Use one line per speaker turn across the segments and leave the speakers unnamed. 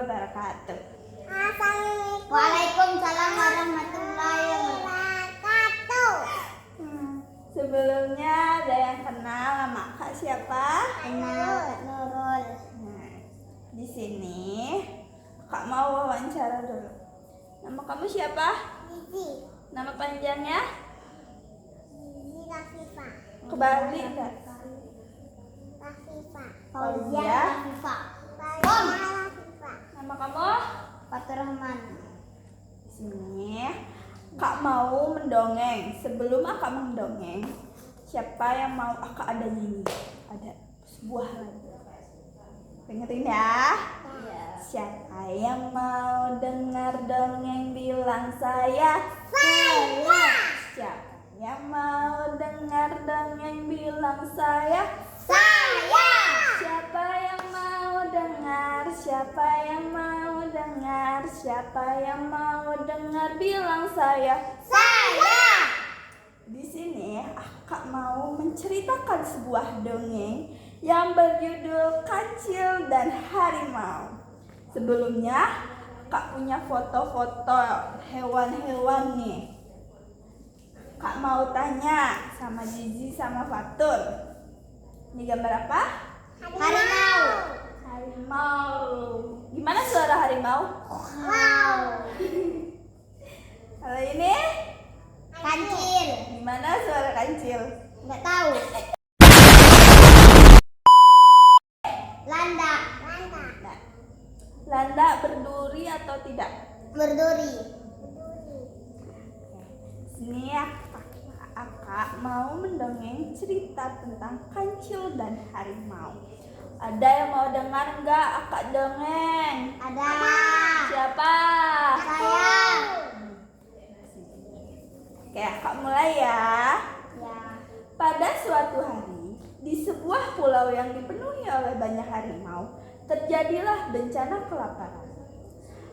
wabarakatuh.
Waalaikumsalam warahmatullahi wabarakatuh.
Sebelumnya ada yang kenal nama Kak siapa?
Kenal Kak Nurul.
Nah, di sini Kak mau wawancara dulu. Nama kamu siapa?
Zizi.
Nama panjangnya?
Zizi Rafifah.
Kebalik enggak?
Rafifah.
Fauzia.
Rafifah. Rafifah.
Nama kamu?
Faturrahman.
Di sini Kak mau mendongeng. Sebelum Kak mendongeng, siapa yang mau Kak ada nyanyi? Ada sebuah lagu. Dengerin ya. Siapa yang mau dengar dongeng bilang saya. Siapa yang mau dengar dongeng bilang saya. Siapa yang mau dengar? Siapa yang mau dengar? Siapa yang mau dengar bilang saya. Di sini Kak mau menceritakan sebuah dongeng yang berjudul Kancil dan Harimau. Sebelumnya Kak punya foto-foto hewan-hewan nih. Kak mau tanya sama Zizi sama Fatur. Ini gambar apa?
Harimau.
Harimau. Gimana suara harimau?
Wow.
Kalau ini
Kancil.
gimana suara kancil?
Nggak tahu. Landak.
Nah, landak berduri atau tidak?
Berduri.
Sini Akak mau mendongeng cerita tentang kancil dan harimau. Ada yang mau dengar nggak Akak dongeng?
Ada.
Siapa?
Saya.
Oke, Akak mulai ya.
Ya.
Pada suatu hari, di sebuah pulau yang dipenuhi oleh banyak harimau, terjadilah bencana kelaparan.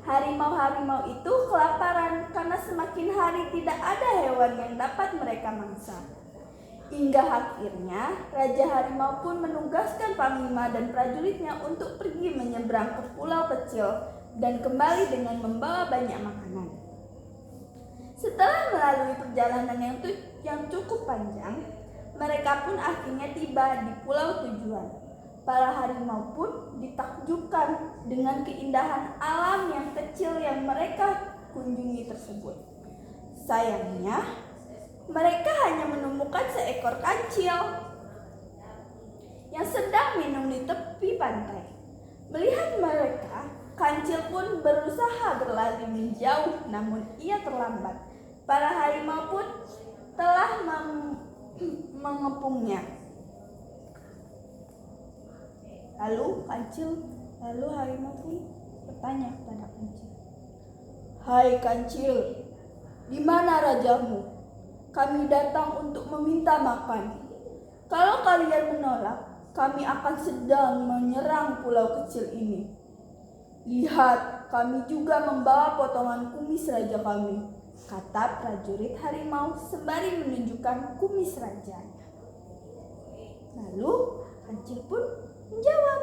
Harimau-harimau itu kelaparan karena semakin hari tidak ada hewan yang dapat mereka mangsa. Hingga akhirnya Raja Harimau pun menugaskan panglima dan prajuritnya untuk pergi menyeberang ke pulau kecil dan kembali dengan membawa banyak makanan. Setelah melalui perjalanan yang cukup panjang, mereka pun akhirnya tiba di pulau tujuan. Para harimau pun ditakjubkan dengan keindahan alam yang kecil yang mereka kunjungi tersebut. Sayangnya, mereka hanya menemukan seekor kancil yang sedang minum di tepi pantai. Melihat mereka, kancil pun berusaha berlari menjauh, namun ia terlambat. Para harimau pun telah mengepungnya. Lalu harimau pun bertanya kepada kancil. Hai kancil, di mana rajamu? Kami datang untuk meminta makan. Kalau kalian menolak, kami akan sedang menyerang pulau kecil ini. Lihat, kami juga membawa potongan kumis raja kami, kata prajurit harimau sembari menunjukkan kumis rajanya. Lalu kancil pun menjawab,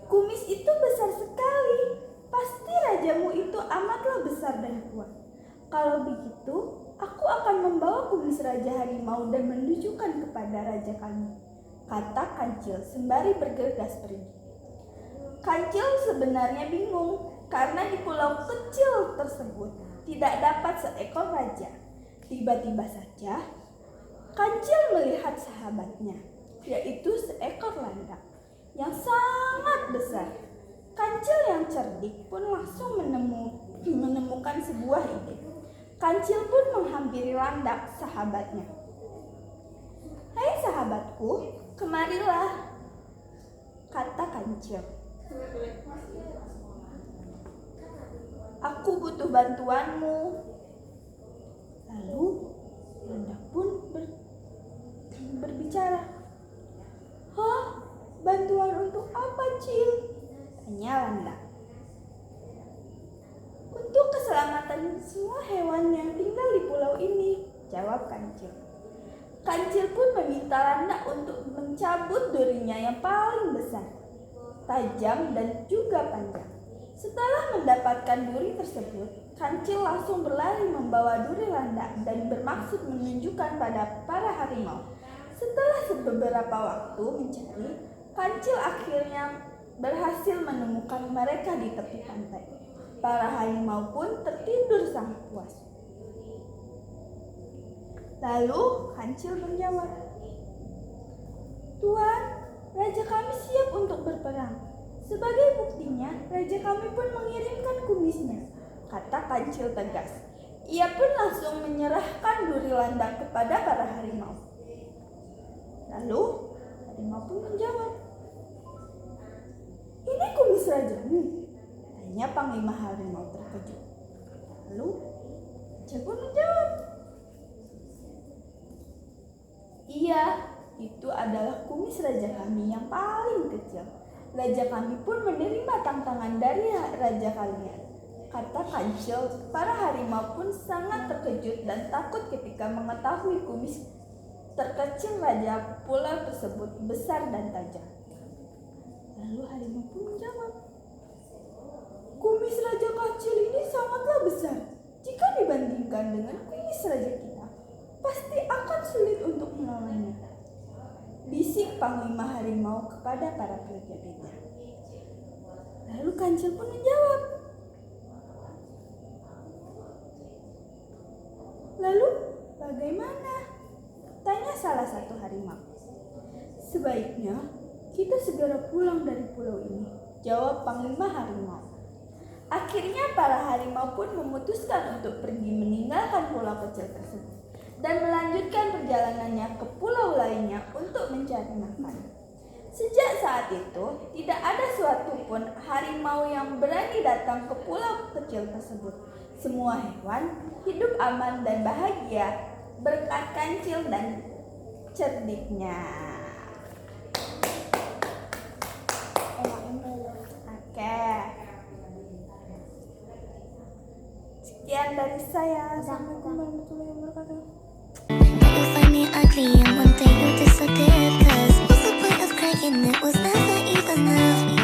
kumis itu besar sekali. Pasti rajamu itu amatlah besar dan kuat. Kalau begitu, aku akan membawa kumis raja harimau dan menunjukkan kepada raja kami, kata kancil sembari bergegas pergi. Kancil sebenarnya bingung karena di pulau kecil tersebut tidak dapat seekor raja. Tiba-tiba saja kancil melihat sahabatnya, yaitu seekor landak yang sangat besar. Kancil yang cerdik pun langsung menemukan sebuah ide. Kancil pun menghampiri landak sahabatnya. Hai sahabatku, kemarilah, kata kancil. Aku butuh bantuanmu. Lalu landak pun berbicara. Hah? Bantuan untuk apa, Cil? Tanya landak. Untuk keselamatan semua hewan yang tinggal di pulau ini, jawab kancil. Kancil pun meminta landak untuk mencabut durinya yang paling besar. tajam dan juga panjang. Setelah mendapatkan duri tersebut, Kancil langsung berlari membawa duri landak dan bermaksud menunjukkan pada para harimau. Setelah beberapa waktu mencari, Kancil akhirnya berhasil menemukan mereka di tepi pantai. Para harimau pun tertidur sangat puas. Lalu Kancil menjawab, "Tuan, raja kami siap untuk berperang. Sebagai buktinya, raja kami pun mengirimkan kumisnya," kata Kancil tegas. Ia pun langsung menyerahkan duri landak kepada para harimau. Lalu harimau pun menjawab, "Ini kumis rajamu?" tanya Panglima Harimau terkejut. Lalu Kancil pun menjawab, "Iya, itu adalah kumis raja kami yang paling kecil. Raja kami pun menerima tantangan dari raja kalian," kata Kancil. Para harimau pun sangat terkejut dan takut ketika mengetahui kumis terkecil raja pulau tersebut besar dan tajam. Lalu harimau pun menjawab, "Kumis raja kecil ini sangatlah besar. Jika dibandingkan dengan kumis raja kita, pasti akan sulit untuk melawannya," bisik Panglima Harimau kepada para prajuritnya. Lalu Kancil pun menjawab, "Lalu bagaimana?" tanya salah satu harimau. "Sebaiknya kita segera pulang dari pulau ini," jawab Panglima Harimau. Akhirnya para harimau pun memutuskan untuk pergi meninggalkan pulau kecil tersebut dan melanjutkan perjalanannya ke pulau lainnya untuk mencari makan. Sejak saat itu, tidak ada suatu pun harimau yang berani datang ke pulau kecil tersebut. Semua hewan hidup aman dan bahagia berkat Kancil dan cerdiknya. Oke. Sekian dari saya. Assalamualaikum warahmatullahi wabarakatuh.
You find me ugly and one day you disappear. 'Cause what's the point of crying? It was never even enough.